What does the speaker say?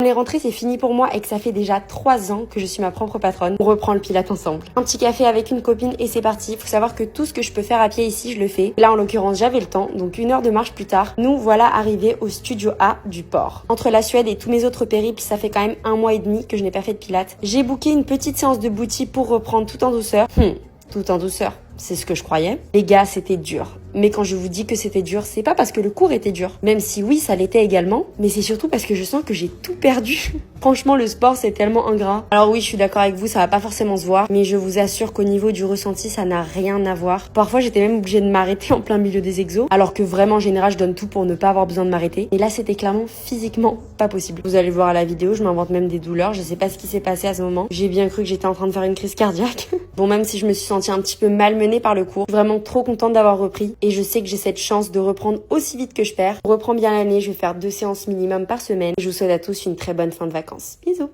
Les rentrées c'est fini pour moi et que ça fait déjà 3 ans que je suis ma propre patronne, on reprend le Pilates ensemble. Un petit café avec une copine et c'est parti. Faut savoir que tout ce que je peux faire à pied ici, je le fais. Là en l'occurrence j'avais le temps, donc 1 heure de marche plus tard, nous voilà arrivés au studio A du port. Entre la Suède et tous mes autres périples, ça fait quand même 1 mois et demi que je n'ai pas fait de Pilates. J'ai booké une petite séance de booty pour reprendre tout en douceur. Tout en douceur. C'est ce que je croyais. Les gars, c'était dur. Mais quand je vous dis que c'était dur, c'est pas parce que le cours était dur. Même si oui, ça l'était également. Mais c'est surtout parce que je sens que j'ai tout perdu. Franchement, le sport, c'est tellement ingrat. Alors oui, je suis d'accord avec vous, ça va pas forcément se voir. Mais je vous assure qu'au niveau du ressenti, ça n'a rien à voir. Parfois, j'étais même obligée de m'arrêter en plein milieu des exos. Alors que vraiment, en général, je donne tout pour ne pas avoir besoin de m'arrêter. Et là, c'était clairement physiquement pas possible. Vous allez voir à la vidéo, je m'invente même des douleurs. Je sais pas ce qui s'est passé à ce moment. J'ai bien cru que j'étais en train de faire une crise cardiaque. Bon, même si je me suis sentie un petit peu malmenée par le cours, vraiment trop contente d'avoir repris. Et je sais que j'ai cette chance de reprendre aussi vite que je perds. Je reprends bien l'année, je vais faire 2 séances minimum par semaine. Je vous souhaite à tous une très bonne fin de vacances. Bisous!